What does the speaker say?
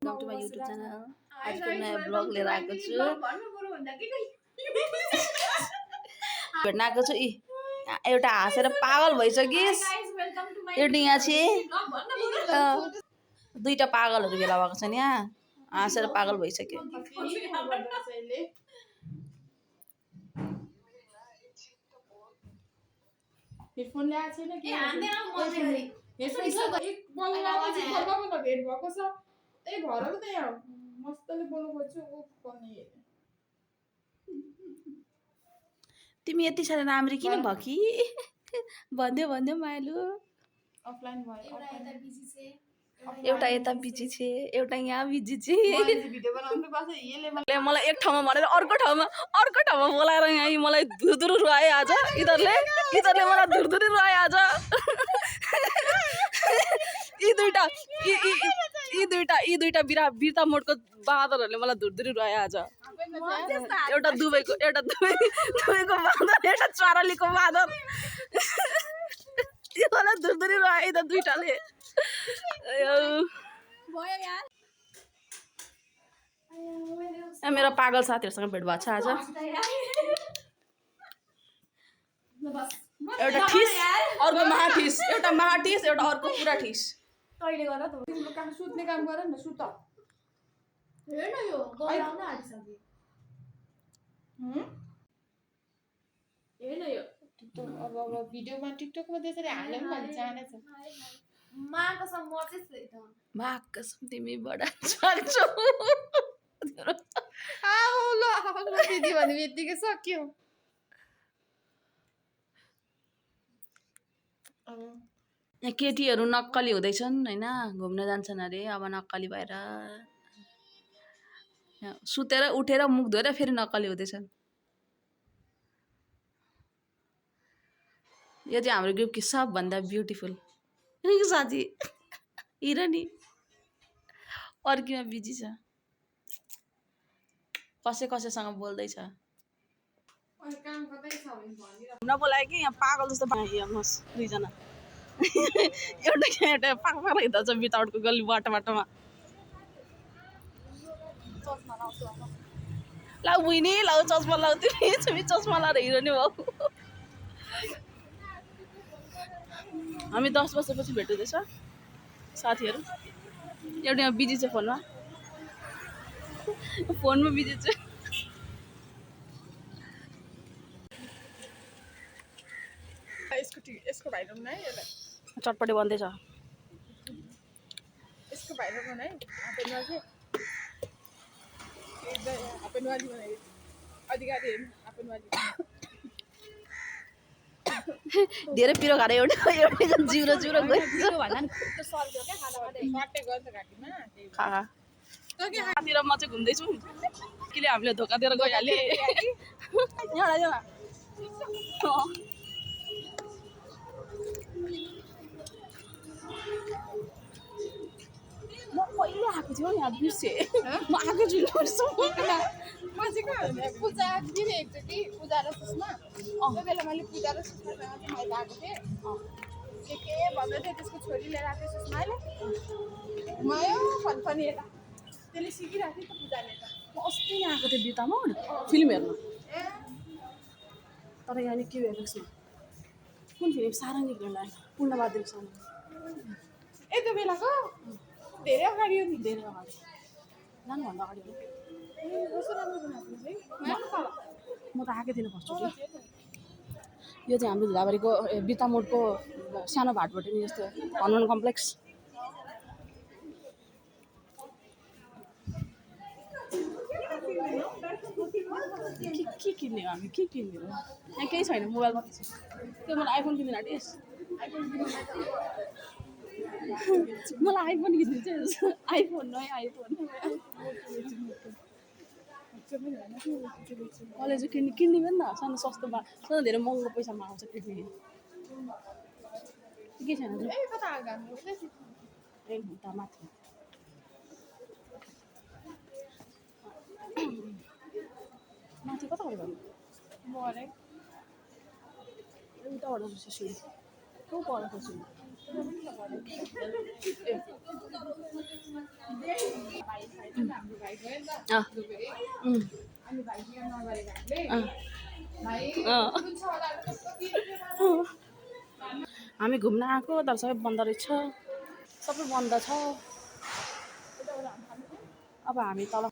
Welcome to my YouTube channel. आजको नयाँ blog लिएर आएको छु। भेट्न आएको छु। एउटा हाँसेर पागल भइसकिस्। एउटा यहाँ चाहिँ दुईटा पागलहरू भेला भएको छन्। यहाँ हाँसेर पागल भइसक्यो। हेडफोन ल्याएको छैन के हेडफोन भेट भएको छ त्यही भएर त यहाँ मस्तले बोल्नु खोज्छु उ पनि तिमी यति साह्रो राम्री किन भयो कि भन्दै मायालु। अफलाइन भयो एउटा यता बिजी छे, एउटा यहाँ बिजी छे। भिडियो बनाउनु पर्छ यसले मलाई एक ठाउँमा भनेर अर्को ठाउँमा बोलाएर यहाँ मलाई धुरधुरु रुवाए आज। इधरले मलाई धुरधुरु रुवाए आज। यी दुईटा बिरता मोडको बाँदरहरूले मलाई धुरधुरु रुवाए आज। एउटा दुबईको बाँदर, एउटा चरालीको बाँदर। यो मलाई धुरधुरु रुवाए यी दुईटाले। मेरो पागल साथीहरूसँग भेट भएको छ आज। एउटा ठिस, अर्को महाठिस, एउटा महाठिस, एउटा अर्को पुरा ठिस। कहिले गर त तिम्रो काम सुत्ने काम गर न सुत हेर्न यो गराउन आइसक्यो हेर्न यो अब भिडियोमा टिकटकमा त्यसरी हाल्नु पनि जाने छ माँ कसम मर्छस् नि त माँ कसम तिमी बडा चल्छौ। ल दिदी भन्ने बित्तिकै सक्यो। यहाँ केटीहरू नक्कली हुँदैछन् होइन, घुम्न जान्छन् अरे। अब नक्कली भएर सुतेर उठेर मुख धोएर फेरि नक्कली हुँदैछन्। यो चाहिँ हाम्रो ग्रुपकी सबभन्दा ब्युटिफुल साथी हिरो नि। अर्कीमा बिजी छ, कसैसँग बोल्दैछ। नबोलायो कि यहाँ पागल जस्तो हेर्नुहोस् दुईजना। एउटा पागल हिँड्छ विदाउटको गल्ली बाटोमा। लाउ बुइनी लाउ चस्मा लाउ, तिमी चस्मा लाएर हिरो नि भाउ। हामी 10 वर्षपछि भेट्दैछ साथीहरू। एउटा यहाँ बिजी छ, फोनमा बिजी छ। यसको भाइरल नै यसलाई चटपटे बन्दैछ। यसको भाइरल बनाए हापेनवाली बनाए अधिकारी हापेनवाली धेरै पिरो खाएर एउटा जिउरो गयो भन्दा नि त्यो सर्क्यो क्या खाँदै गर्छ घाँटीमा साथी र म चाहिँ घुम्दैछु। किले हामीले धोका दिएर गइहाल्यो। म कहिले आएको थियो यहाँ बिर्सेँ। म आएको छु पूजा दिइरहेको छु कि पूजा र सुषमा त्यो बेला मैले पूजा र सुषमासँग चाहिँ मैले आएको थिएँ के भन्दै थियो त्यसको छोरी लिएर आएको थियो सुषमाले घुमायो फनफनी यता त्यसले सिकिरहेको थियो त पूजाले त म अस्ति यहाँ आएको थिएँ बितामा फिल्म हेर्न। तर यहाँ के हेरेको छु, कुन फिल्म सारङ्गी फिल्म पूर्णबहादुर सारङ्गी। यति बेलाको धेरै अगाडि हो नि धेरै अगाडि जानुभन्दा अगाडि हो। कस्तो राम्रो बनाएको है म त आएकै थिइनँ फर्स्टचोटि। यो चाहिँ हाम्रो धुलाबारीको बितामोडको सानो भाटबटी नि जस्तो हनुमान कम्प्लेक्स। के किन्ने हो हामी, के किन्ने हो यहाँ केही छैन। मोबाइल मात्रै छ। त्यो मलाई आइफोन किन्दिन आँटिस। मलाई आइफोन किनिदिनु चाहिँ आइफोन नयाँ आइफोन। कलेज किनिदिनु नि त सानो सस्तोमा, सानो धेरै महँगो पैसामा आउँछ केटी। के छैन माथि माथि कता गर्नु उताबाट सिँढी को परेको छु अँ, उम्, अनि भाइ बिहा नगरेको हामीले अँ, भाइ अँ। हुन्छ होला कस्तो के हामी घुम्न आएको तर सबै बन्द रहेछ सबै बन्द छ अब हामी तल